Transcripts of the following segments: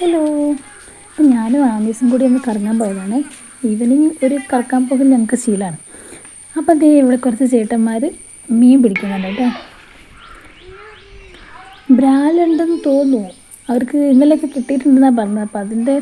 Hello. അപ്പം ഞാനും ആമീസും കൂടി ഒന്ന് കറങ്ങാൻ പോയതാണ്. ഈവനിങ് ഒരു കറക്കാൻ പോകൽ ഞങ്ങൾക്ക് ശീലമാണ്. അപ്പം അതേ ഇവിടെ കുറച്ച് ചേട്ടന്മാർ മീൻ പിടിക്കുന്നുണ്ട് കേട്ടോ. ബ്രാലുണ്ടെന്ന് തോന്നുന്നു. അവർക്ക് ഇന്നലെയൊക്കെ കിട്ടിയിട്ടുണ്ടെന്നാണ് പറഞ്ഞത്. അപ്പം അതിൻ്റെ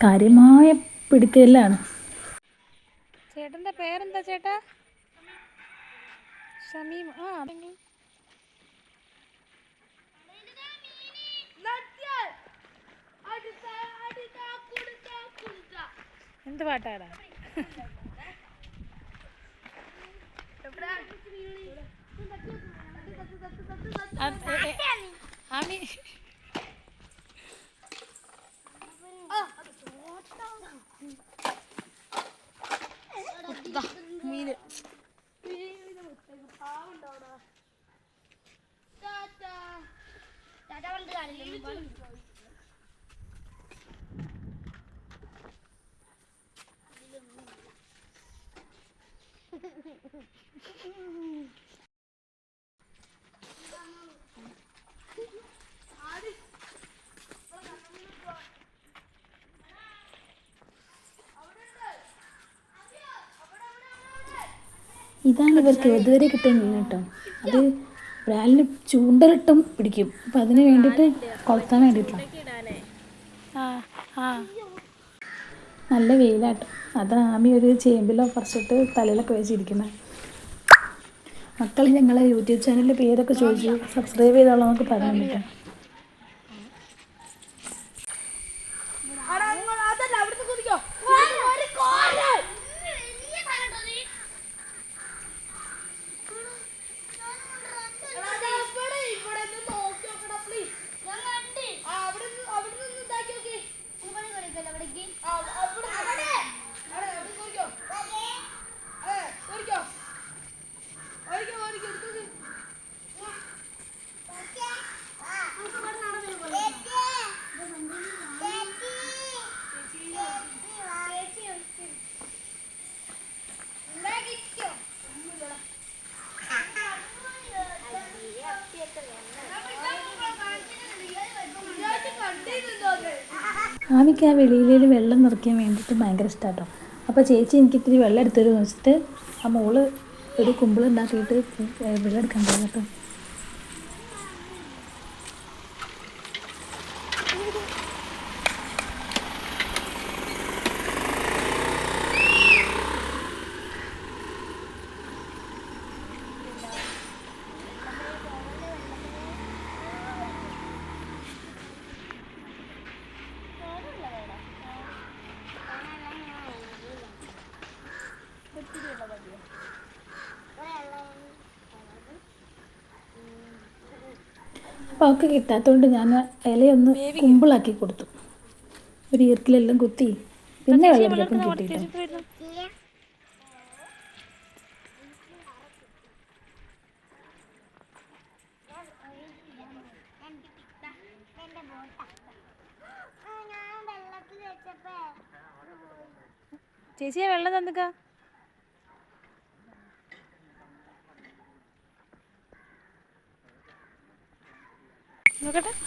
കാര്യമായ പിടിക്കലാണ്. ചേട്ടൻ്റെ പേരെന്താ ചേട്ടാ? ഷമീം. എന്ത് പാട്ടാടാ? ആമി മീന് ഇതാണ് ഇവർക്ക് ഇതുവരെ കിട്ടിയ മീൻ കേട്ടോ. അത് ബ്രാലിന് ചൂണ്ടലിട്ടും പിടിക്കും. അപ്പം അതിന് വേണ്ടിയിട്ട് കൊളുത്താൻ വേണ്ടിയിട്ടാണ്. നല്ല വെയിലാട്ടോ. അത് ആമി ഒരു ചേമ്പിലോ പറിച്ചിട്ട് തലയിലൊക്കെ വെച്ചിരിക്കുന്നത്. മക്കൾ ഞങ്ങളെ യൂട്യൂബ് ചാനലിൻ്റെ പേരൊക്കെ ചോദിച്ചു. സബ്സ്ക്രൈബ് ചെയ്തോളാം എന്നൊക്കെ പറഞ്ഞിട്ട്. ആമിക്ക് ആ വെളിയിലേൽ വെള്ളം നിറയ്ക്കാൻ വേണ്ടിയിട്ട് ഭയങ്കര ഇഷ്ടമാട്ടോ. അപ്പോൾ ചേച്ചി എനിക്ക് ഇത്തിരി വെള്ളം എടുത്തരുമെന്ന് വെച്ചിട്ട് ആ മോള് ഒരു കുമ്പിളുണ്ടാക്കിയിട്ട് വെള്ളം എടുക്കാൻ പോകും കേട്ടോ. അപ്പോൾ അവൾക്ക് കിട്ടാത്തതുകൊണ്ട് ഞാൻ ഇലയൊന്ന് കുമ്പിളാക്കി കൊടുത്തു. ഒരു ഈർക്കിലെല്ലാം കുത്തി. പിന്നെ വെള്ളത്തിലപ്പം കിട്ടിയിട്ടോ. ചേച്ചിയെ വെള്ളം തന്നിക്ക.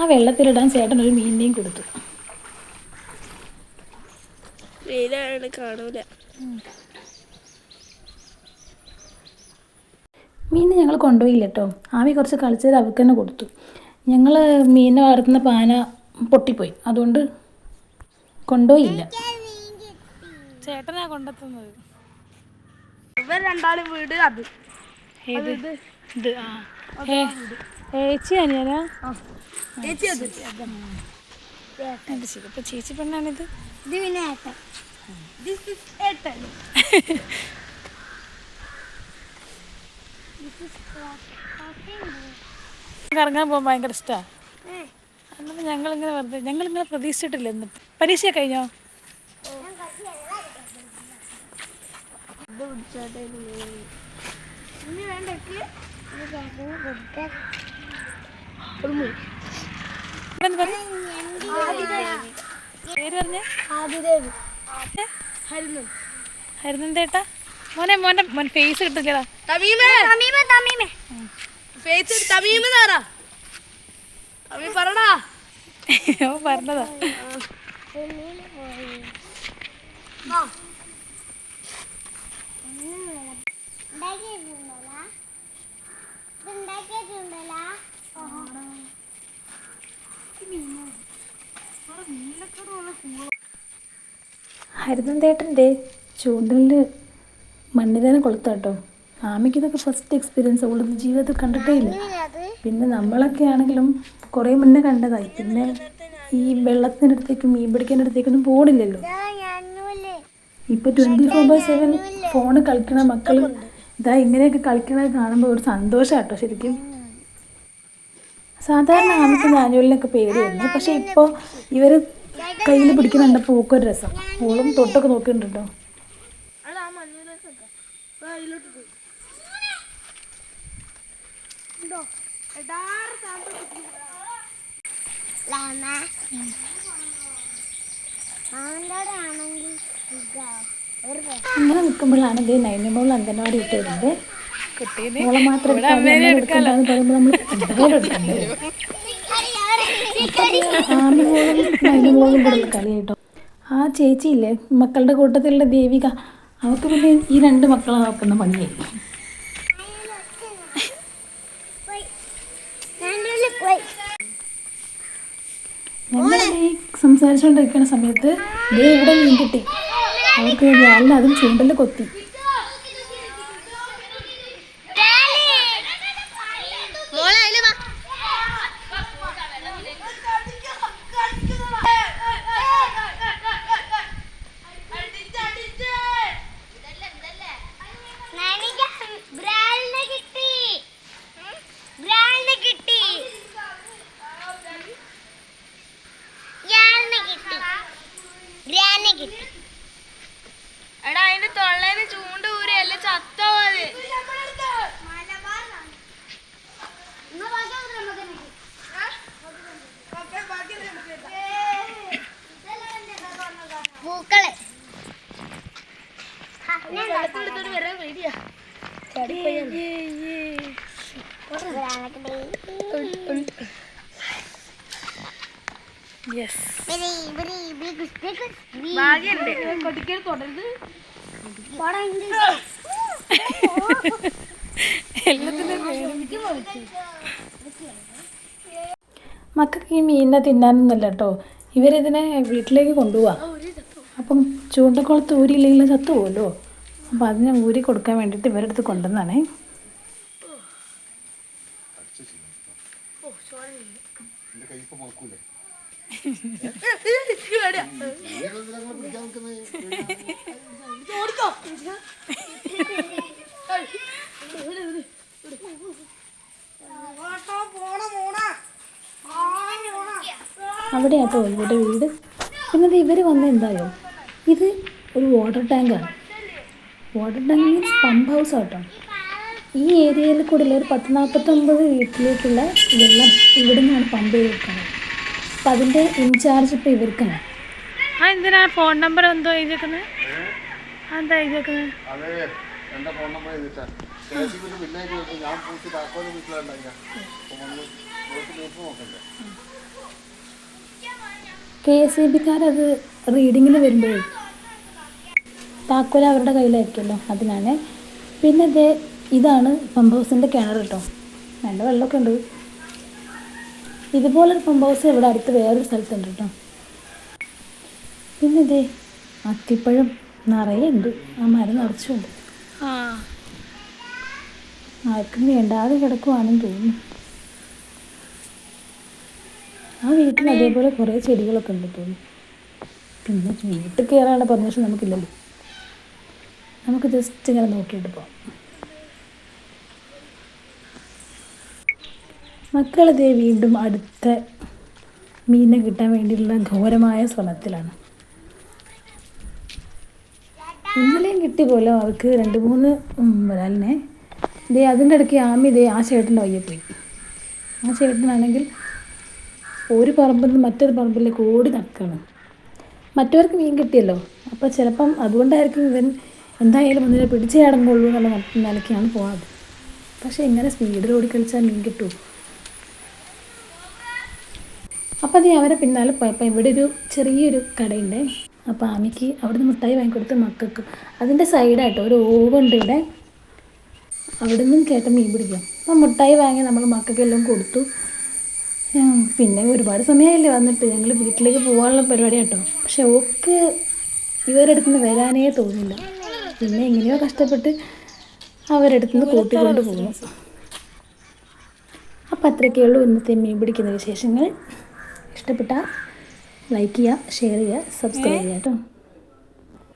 ആ വെള്ളത്തിലിടാൻ ചേട്ടൻ ഒരു മീനിനെയും കൊടുത്തു. കാണൂല. മീൻ ഞങ്ങൾ കൊണ്ടുപോയില്ല കേട്ടോ. ആമി കുറച്ച് കളിച്ചത് അവൾക്ക് തന്നെ കൊടുത്തു. ഞങ്ങൾ മീനിനെ വളർത്തുന്ന പാന പൊട്ടിപ്പോയി, അതുകൊണ്ട് കൊണ്ടുപോയില്ല. ചേട്ടനാ കൊണ്ടെത്തുന്നത്. ഇവർ രണ്ടാളും വീട് അത് ഇത് ചേച്ചി അനിയനാ? ചേച്ചി അത് ശരി. അപ്പൊ ചേച്ചി പെണ്ണാണിത്. ഇത് പിന്നെ ഏട്ടൻ. This is ഏട്ടൻ. കറങ്ങാൻ പോകാൻ ഭയങ്കര ഇഷ്ടമാണ്. എന്നിട്ട് ഞങ്ങളിങ്ങനെ പ്രതീക്ഷിച്ചിട്ടില്ല. ഇന്ന് പരീക്ഷ കഴിഞ്ഞോ? പേര് പറഞ്ഞേ? ഹരിനന്ദേട്ടാ. മോൻ ഫേസ് കിട്ടില്ലടാ. പറടാ അവൻ പറഞ്ഞതാ. ഹരിതന്തേട്ടൻ്റെ ചൂണ്ടലിൽ മണ്ണിരേനെ കൊളുത്താട്ടോ. ആമയ്ക്ക് ഇതൊക്കെ ഫസ്റ്റ് എക്സ്പീരിയൻസ്, അവളത് ജീവിതത്തിൽ കണ്ടിട്ടേ ഇല്ല. പിന്നെ നമ്മളൊക്കെ ആണെങ്കിലും കുറേ മുന്നേ കണ്ടതായി. പിന്നെ ഈ വെള്ളത്തിനടുത്തേക്കും മീൻ പിടിക്കാനടുത്തേക്കൊന്നും പോകണില്ലല്ലോ. ഇപ്പോൾ 24/7 ഫോണ് കളിക്കണ മക്കൾ ഇതാ ഇങ്ങനെയൊക്കെ കളിക്കണത് കാണുമ്പോൾ ഒരു സന്തോഷം കേട്ടോ ശരിക്കും. സാധാരണ ആമയ്ക്ക് മാനുവലിനൊക്കെ പേടിയായിരുന്നു. പക്ഷെ ഇപ്പോൾ ഇവർ കയ്യിൽ പിടിക്കുന്ന കണ്ടപ്പോൾ ഓക്കൊരു രസം. ഓളും തൊട്ടൊക്കെ നോക്കുന്നുണ്ട് കേട്ടോ. അങ്ങനെ നിൽക്കുമ്പോഴാണ് ഇത് നൈനമോൾ അംഗൻവാടി വിട്ട് വരുന്നത്. മോളെ മാത്രം എടുക്കണ്ടെന്ന് പറയുമ്പോൾ നമ്മൾ എന്തായാലും എടുക്കണ്ടേ. ആമിമോളും നൈനമോളും കൂടെ കളിയായിട്ടോ. ആ ചേച്ചിയില്ലേ മക്കളുടെ കൂട്ടത്തിലുള്ള ദേവിക, അവർക്ക് പിന്നെ ഈ 2 മക്കളെ നോക്കുന്ന പണിയായി. ഞങ്ങൾ ഈ സംസാരിച്ചുകൊണ്ടിരിക്കുന്ന സമയത്ത് ദേ ഇവിടെ മീൻ കിട്ടി. അവർക്ക് ഞാനിൽ അതും ചൂണ്ടല് കൊത്തി. എടാ അതിന്റെ തൊള്ളേന്ന് ചൂണ്ട ഊരി അല്ല ചത്തോത്. പൂക്കളെ വരാൻ പേടിയാ. മക്കൾക്ക് ഈ മീനിനെ തിന്നാനൊന്നുമല്ല കേട്ടോ, ഇവരിതിനെ വീട്ടിലേക്ക് കൊണ്ടുപോവാ. അപ്പം ചൂണ്ടക്കുളത്ത് ഊരിയില്ലെങ്കിൽ ചത്തു പോകുമല്ലോ. അപ്പം അതിനെ ഊരി കൊടുക്കാൻ വേണ്ടിയിട്ട് ഇവരുടെ അടുത്ത് കൊണ്ടുവന്നാണേ. അവിടെ ആട്ടോ ഇവരുടെ വീട്. പിന്നെ ഇവർ വന്ന എന്തായോ, ഇത് ഒരു വാട്ടർ ടാങ്കാണ്. Water tank means pump house ആട്ടോ. ഈ ഏരിയയിൽ കൂടെ ഒരു 40-49 വീട്ടിലേക്കുള്ള വെള്ളം ഇവിടെ നിന്നാണ് പമ്പ് ചെയ്ത് വെക്കുന്നത്. അപ്പം അതിൻ്റെ ഇൻചാർജ് ഇപ്പോൾ ഇവർക്കാണ്. എന്തിനാ ഫോൺ നമ്പർ എന്തോ എഴുതിയേക്കുന്നത്? എന്താ എഴുതിയേക്കുന്നത്? KSEBക്കാരത് റീഡിങ്ങിന് വരുമ്പോഴേ താക്കോൽ അവരുടെ കയ്യിലായിരിക്കുമല്ലോ, അതിനാണ്. പിന്നെ ഇതാണ് പമ്പ് ഹൗസിൻ്റെ കിണർ കേട്ടോ. നല്ല വെള്ളമൊക്കെ ഉണ്ട്. ഇതുപോലൊരു പമ്പ് ഹൗസ് ഇവിടെ അടുത്ത് വേറൊരു സ്ഥലത്തുണ്ട് കേട്ടോ. പിന്നെ അത്തിപ്പഴം നിറയെ ഉണ്ട്. ആ മരം നിറച്ചുണ്ട്. ആർക്കും വേണ്ടാതെ കിടക്കുവാണെന്ന് തോന്നുന്നു. ആ വീട്ടിൽ അതേപോലെ കുറേ ചെടികളൊക്കെ ഉണ്ട് തോന്നുന്നു. പിന്നെ വീട്ടിൽ കയറാനുള്ള പെർമിഷൻ നമുക്കില്ലല്ലോ. നമുക്ക് ജസ്റ്റ് ഇങ്ങനെ നോക്കിയിട്ട് പോകാം. മക്കളിതേ വീണ്ടും അടുത്ത മീനെ കിട്ടാൻ വേണ്ടിയിട്ടുള്ള ഘോരമായ ശ്രമത്തിലാണ്. ഇന്നലെയും കിട്ടിയ പോലെ അവർക്ക് 2-3 വരാലിനെ. അതിൻ്റെ ഇടയ്ക്ക് ആമി ആ ചേട്ടൻ്റെ വയ്യെ പോയി. ആ ചേട്ടനാണെങ്കിൽ ഒരു പറമ്പിൽ നിന്ന് മറ്റൊരു പറമ്പിലേക്ക് ഓടി നടക്കുകയാണ്. മറ്റവർക്ക് മീൻ കിട്ടിയല്ലോ, അപ്പോൾ ചിലപ്പം അതുകൊണ്ടായിരിക്കും ഇവൻ എന്തായാലും ഒന്നിനെ പിടിച്ച് ചാടുമ്പോഴൂ എന്നുള്ള നിലയ്ക്കാണ് പോകാറ്. പക്ഷേ ഇങ്ങനെ സ്പീഡിൽ ഓടിക്കളിച്ചാൽ മീൻ കിട്ടുമോ? അപ്പോൾ അത് അവരെ പിന്നാലെ പോയപ്പോൾ ഇവിടെ ഒരു ചെറിയൊരു കടയുണ്ട്. അപ്പോൾ ആമിക്ക് അവിടുന്ന് മിഠായി വാങ്ങിക്കൊടുത്ത് മക്കൾക്ക്. അതിൻ്റെ സൈഡായിട്ടോ ഒരു ഓവുണ്ട് ഇവിടെ. അവിടെ നിന്നും ചേട്ടൻ മീൻ പിടിക്കാം. അപ്പോൾ മിഠായി വാങ്ങി നമ്മൾ മക്കൾക്കെല്ലാം കൊടുത്തു. പിന്നെ ഒരുപാട് സമയമായില്ലേ വന്നിട്ട്, ഞങ്ങൾ വീട്ടിലേക്ക് പോകാനുള്ള പരിപാടി കേട്ടോ. പക്ഷെ ഓക്ക് ഇവരടുത്ത് നിന്ന് വരാനേ തോന്നില്ല. പിന്നെ എങ്ങനെയോ കഷ്ടപ്പെട്ട് അവരടുത്ത് നിന്ന് കൂട്ടിക്കൊണ്ട് പോകുന്നു. അപ്പോൾ അത്രയൊക്കെ ഉള്ളൂ ഇന്നത്തെ മീൻ പിടിക്കുന്ന വിശേഷങ്ങൾ. ഇഷ്ടപ്പെട്ടാൽ ലൈക്ക് ചെയ്യുക, ഷെയർ ചെയ്യുക, സബ്സ്ക്രൈബ് ചെയ്യുക കേട്ടോ.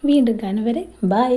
വീണ്ടും കാണും വരെ ബൈ.